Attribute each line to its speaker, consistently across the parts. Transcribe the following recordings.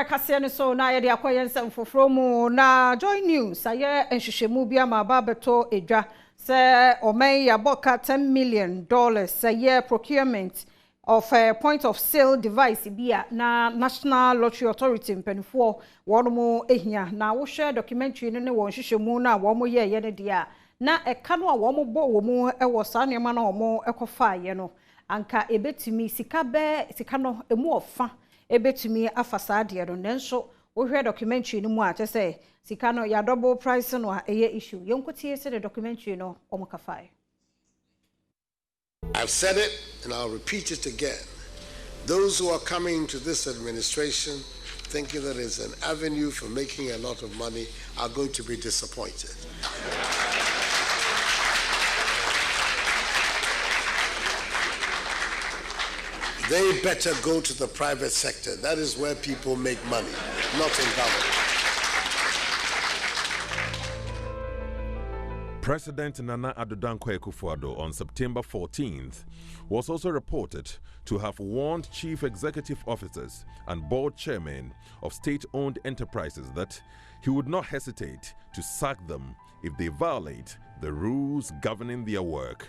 Speaker 1: Kasee so na ye de akoyense mfoforo mu na JoyNews aye enhwehwemu bia ma ba beto edwa se omen ya boka $10 million say procurement of a point of sale device bia na National Lottery Authority mpanifo wono mu ehia na wo hwe documentary no ne won hwehwemu na wo mo ye ne dia na eka no a wo mo bo wo mu e wo sa ne ma na wo mo ekofa ye no anka ebetimi sika no emu ofa ebetumi afasade no nenso wo hwe documentary no mu a tese sika no ya double price no a eye issue yenkotie se the documentary no omukafai.
Speaker 2: I've said it and I'll repeat it again. Those who are coming to this administration thinking that it's an avenue for making a lot of money are going to be disappointed. They better go to the private sector. That is where people make money, not in government.
Speaker 3: President Nana Addo Dankwa Akufo-Addo on September 14th was also reported to have warned chief executive officers and board chairmen of state-owned enterprises that he would not hesitate to sack them if they violate the rules governing their work.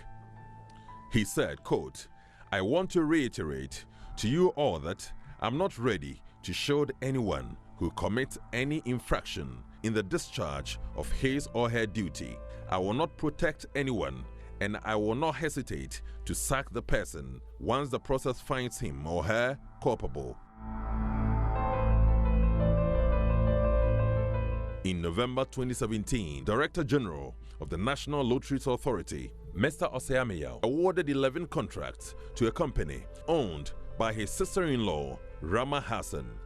Speaker 3: He said, quote, "I want to reiterate to you all that I'm not ready to shield anyone who commits any infraction in the discharge of his or her duty. I will not protect anyone, and I will not hesitate to sack the person once the process finds him or her culpable." In November 2017, Director General of the National Lotteries Authority, Mr. Osei Ameyao, awarded 11 contracts to a company owned by his sister-in-law, Rama Hassan.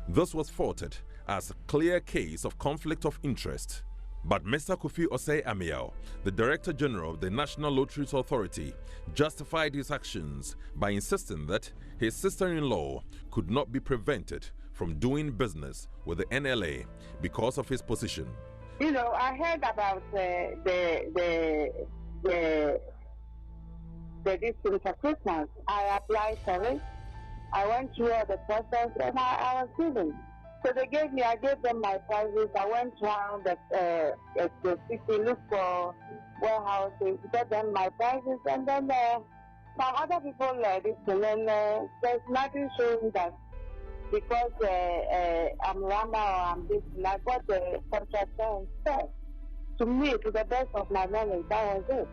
Speaker 3: This was faulted as a clear case of conflict of interest. But Mr. Kofi Osei Ameyao, the Director General of the National Lotteries Authority, justified his actions by insisting that his sister-in-law could not be prevented from doing business with the NLA because of his position.
Speaker 4: You know, I heard about this thing for Christmas. I applied for it. I went through all the process and I was given. So I gave them my prices. I went around the city, looked for warehouses, got them my prices, and then some other people this, and then there's nothing showing that because I'm Rama or I'm this, and I got the contract and said. To me, to the best of my knowledge, that was it.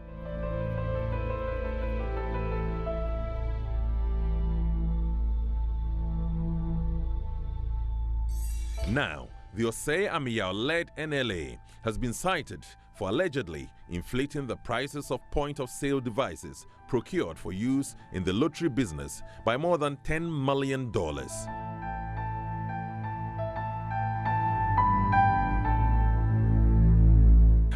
Speaker 3: Now, the Osei Ameyao-led NLA has been cited for allegedly inflating the prices of point-of-sale devices procured for use in the lottery business by more than $10 million.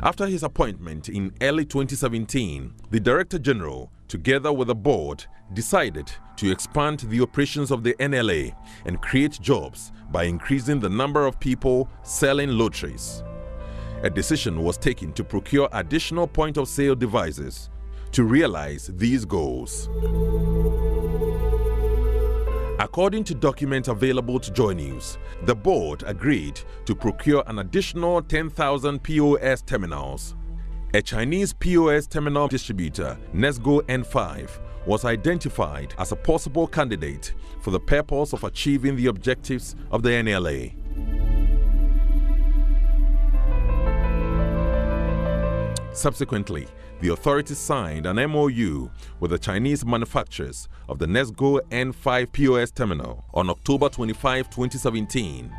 Speaker 3: After his appointment in early 2017, the Director General, together with the board, decided to expand the operations of the NLA and create jobs by increasing the number of people selling lotteries. A decision was taken to procure additional point-of-sale devices to realize these goals. According to documents available to JoyNews, the board agreed to procure an additional 10,000 POS terminals. A Chinese POS terminal distributor, Nesgo N5, was identified as a possible candidate for the purpose of achieving the objectives of the NLA. Subsequently, the authorities signed an MOU with the Chinese manufacturers of the Nesgo N5 POS terminal on October 25, 2017.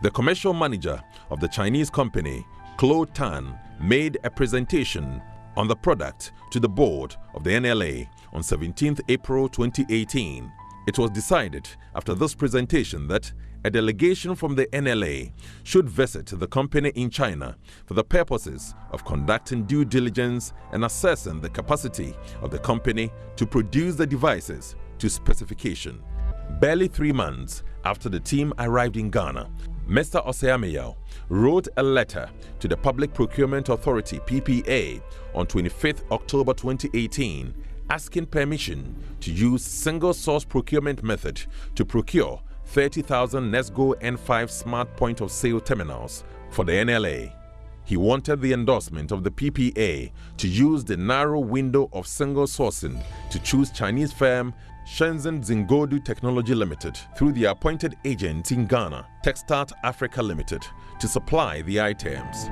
Speaker 3: The commercial manager of the Chinese company, Claude Tan, made a presentation on the product to the board of the NLA on 17th April 2018. It was decided after this presentation that a delegation from the NLA should visit the company in China for the purposes of conducting due diligence and assessing the capacity of the company to produce the devices to specification. Barely 3 months after the team arrived in Ghana, Mr. Osei Ameyao wrote a letter to the Public Procurement Authority (PPA) on 25th October 2018 asking permission to use single-source procurement method to procure 30,000 Nesgo N5 smart point-of-sale terminals for the NLA. He wanted the endorsement of the PPA to use the narrow window of single sourcing to choose Chinese firm Shenzhen Zingodu Technology Limited through the appointed agent in Ghana, Techstart Africa Limited, to supply the items.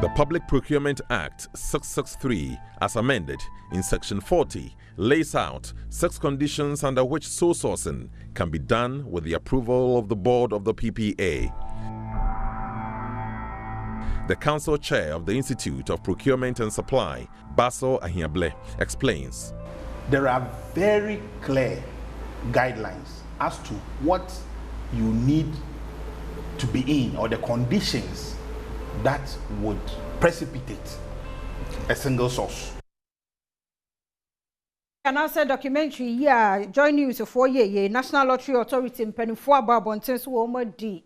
Speaker 3: The Public Procurement Act 663, as amended in Section 40, lays out 6 conditions under which sole sourcing can be done with the approval of the board of the PPA. The Council Chair of the Institute of Procurement and Supply, Basil Ahiable, explains.
Speaker 5: There are very clear guidelines as to what you need to be in, or the conditions that would precipitate a single source.
Speaker 1: And I said documentary, yeah, JoyNews for ye National Lottery Authority in Penifua Babontes Woman D.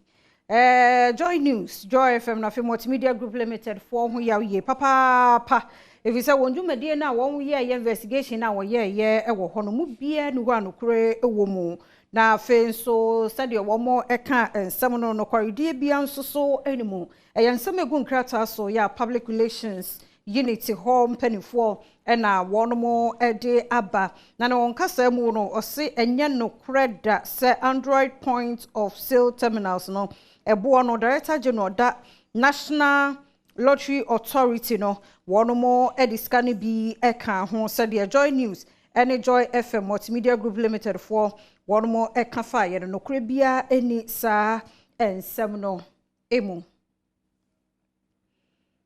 Speaker 1: JoyNews, Joy FM, na Multimedia Group Limited for who ye papa. If you say one do media now, 1 year investigation now, yeah, honomu bia no one kure a woman. Na fe so study one more eka and seminal no corridor beyond so anymore. A yan some gun crata so ya public relations unity home penny for and one more a day abba. Nana on casa muno or say and yan no credit say Android point of sale terminals no a no director general that National Lottery Authority no one more ediscani be eka hon said the JoyNews and Joy FM Multimedia Group Limited for one more eka fire no crebia any sa and seminal emu.